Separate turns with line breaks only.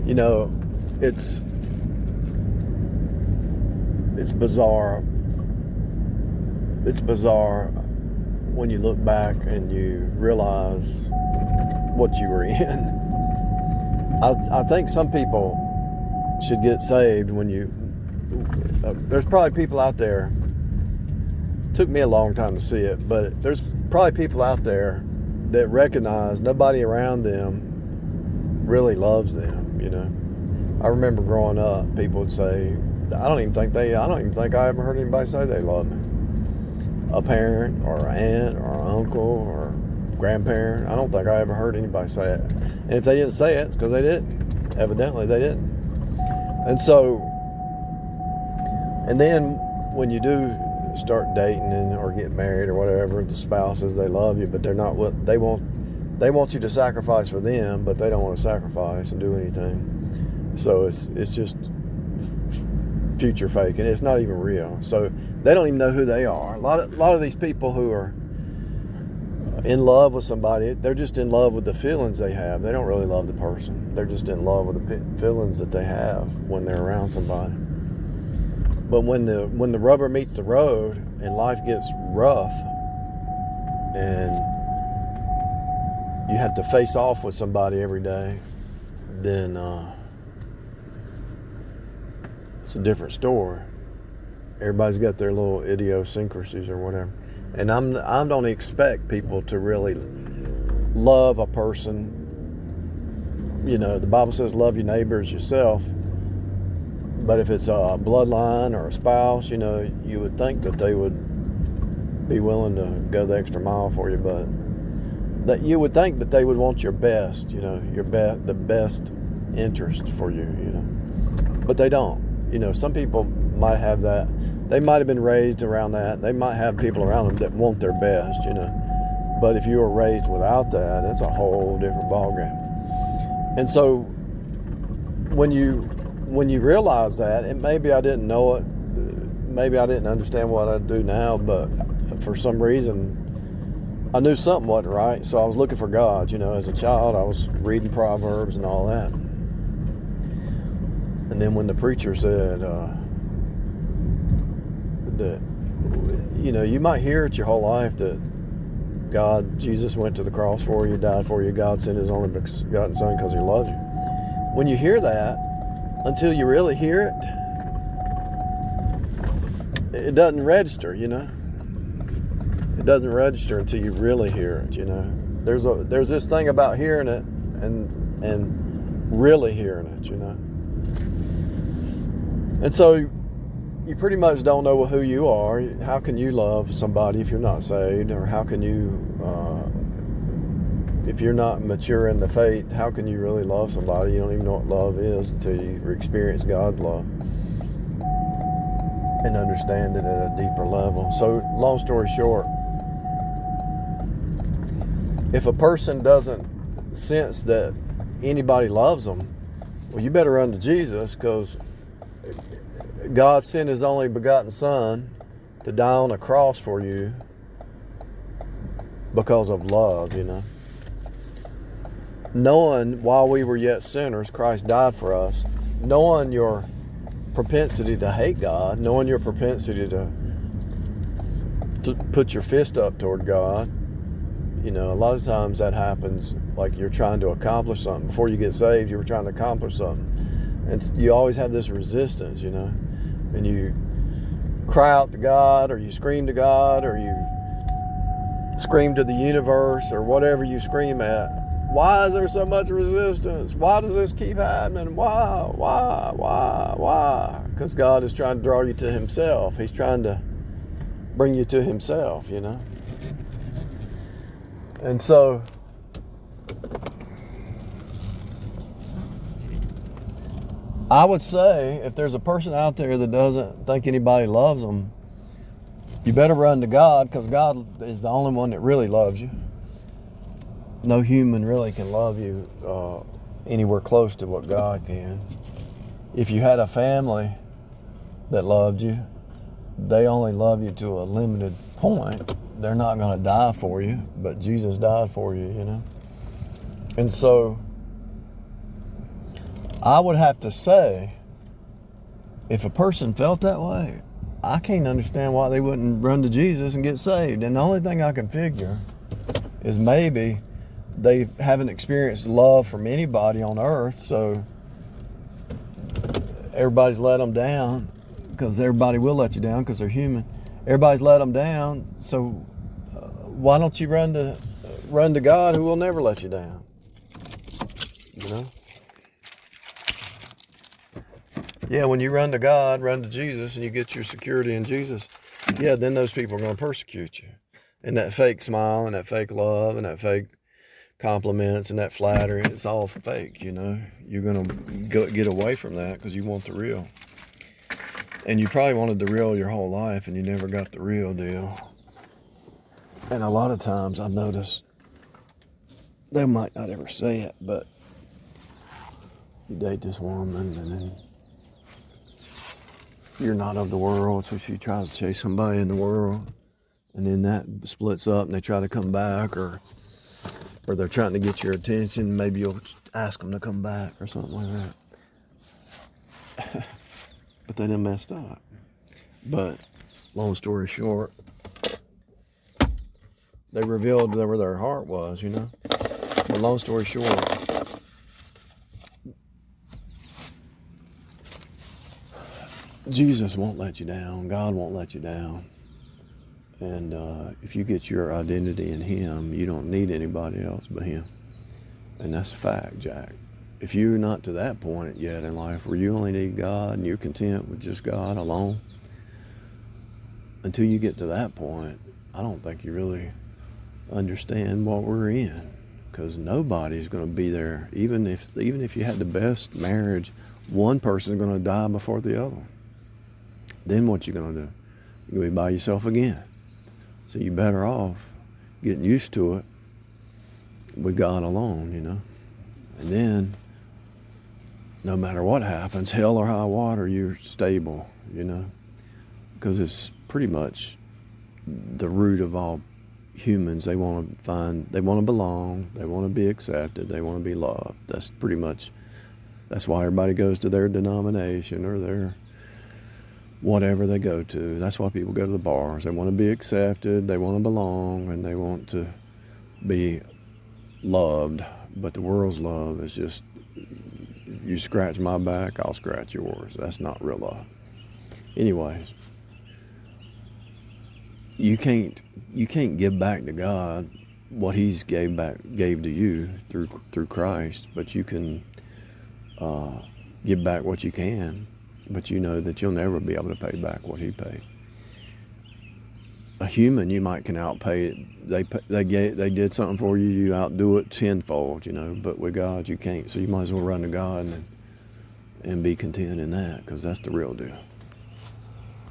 You know, it's bizarre. It's bizarre when you look back and you realize what you were in. I think some people should get saved when you... there's probably people out there... It took me a long time to see it, but there's probably people out there that recognize nobody around them really loves them, you know. I remember growing up, people would say, I don't even think I ever heard anybody say they love me. A parent or an aunt or an uncle or grandparent, I don't think I ever heard anybody say it. And if they didn't say it, it's because they didn't. Evidently they didn't. And so, and then when you do start dating or get married or whatever, the spouse says they love you, but they're not what they want. They want you to sacrifice for them, but they don't want to sacrifice and do anything. So it's just future fake, and it's not even real. So they don't even know who they are. A lot of these people who are in love with somebody, they're just in love with the feelings they have. They don't really love the person. They're just in love with the feelings that they have when they're around somebody. But when the rubber meets the road and life gets rough and you have to face off with somebody every day, then it's a different story. Everybody's got their little idiosyncrasies or whatever. And I don't expect people to really love a person. You know, the Bible says love your neighbor as yourself. But if it's a bloodline or a spouse, you know, you would think that they would be willing to go the extra mile for you. But that you would think that they would want your best, you know, the best interest for you, you know. But they don't. You know, some people might have that. They might have been raised around that. They might have people around them that want their best, you know. But if you were raised without that, it's a whole different ballgame. And so when you realize that, and maybe I didn't know it, maybe I didn't understand what I do now, but for some reason I knew something wasn't right, so I was looking for God. You know, as a child I was reading Proverbs and all that. And then when the preacher said that, you know, you might hear it your whole life that Jesus went to the cross for you, died for you, God sent his only begotten son because he loved you. When you hear that, until you really hear it doesn't register, you know. It doesn't register until you really hear it, you know. There's this thing about hearing it and really hearing it, you know. And so you pretty much don't know who you are. How can you love somebody if you're not saved? Or how can you, if you're not mature in the faith, how can you really love somebody? You don't even know what love is until you experience God's love and understand it at a deeper level. So, long story short, if a person doesn't sense that anybody loves them, well, you better run to Jesus, because God sent his only begotten son to die on a cross for you because of love, you know. Knowing while we were yet sinners, Christ died for us. Knowing your propensity to hate God, knowing your propensity to put your fist up toward God. You know, a lot of times that happens like you're trying to accomplish something. Before you get saved, you were trying to accomplish something. And you always have this resistance, you know. And you cry out to God, or you scream to God, or you scream to the universe, or whatever you scream at. Why is there so much resistance? Why does this keep happening? Why? Because God is trying to draw you to himself. He's trying to bring you to himself, you know. And so I would say, if there's a person out there that doesn't think anybody loves them, you better run to God, because God is the only one that really loves you. No human really can love you anywhere close to what God can. If you had a family that loved you, they only love you to a limited point. They're not going to die for you, but Jesus died for you, you know. And so I would have to say, if a person felt that way, I can't understand why they wouldn't run to Jesus and get saved. And the only thing I can figure is maybe they haven't experienced love from anybody on earth, so everybody's let them down, because everybody will let you down because they're human. Everybody's let them down, so why don't you run to God, who will never let you down? You know? Yeah, when you run to God, run to Jesus, and you get your security in Jesus, yeah, then those people are going to persecute you. And that fake smile and that fake love and that fake compliments and that flattery, it's all fake, you know. You're going to get away from that because you want the real. And you probably wanted the real your whole life and you never got the real deal. And a lot of times I've noticed, they might not ever say it, but you date this woman and then you're not of the world, so she tries to chase somebody in the world, and then that splits up and they try to come back, or they're trying to get your attention. Maybe you'll ask them to come back or something like that. But they done messed up. But long story short, they revealed where their heart was, you know. But long story short, Jesus won't let you down. God won't let you down. And if you get your identity in Him, you don't need anybody else but Him. And that's a fact, Jack. If you're not to that point yet in life where you only need God and you're content with just God alone, until you get to that point, I don't think you really understand what we're in. Because nobody's going to be there. Even if you had the best marriage, one person's going to die before the other. Then what you going to do? You're going to be by yourself again. So you're better off getting used to it with God alone, you know. And then, no matter what happens, hell or high water, you're stable, you know. Because it's pretty much the root of all humans. They want to belong, they want to be accepted, they want to be loved. That's why everybody goes to their denomination or their whatever they go to. That's why people go to the bars. They want to be accepted, they want to belong, and they want to be loved. But the world's love is just, you scratch my back, I'll scratch yours. That's not real love. Anyway, you can't give back to God what He's gave to you through Christ, but you can give back what you can. But you know that you'll never be able to pay back what He paid. A human, you can outpay. They did something for you, you outdo it tenfold, you know. But with God, you can't. So you might as well run to God and be content in that, because that's the real deal.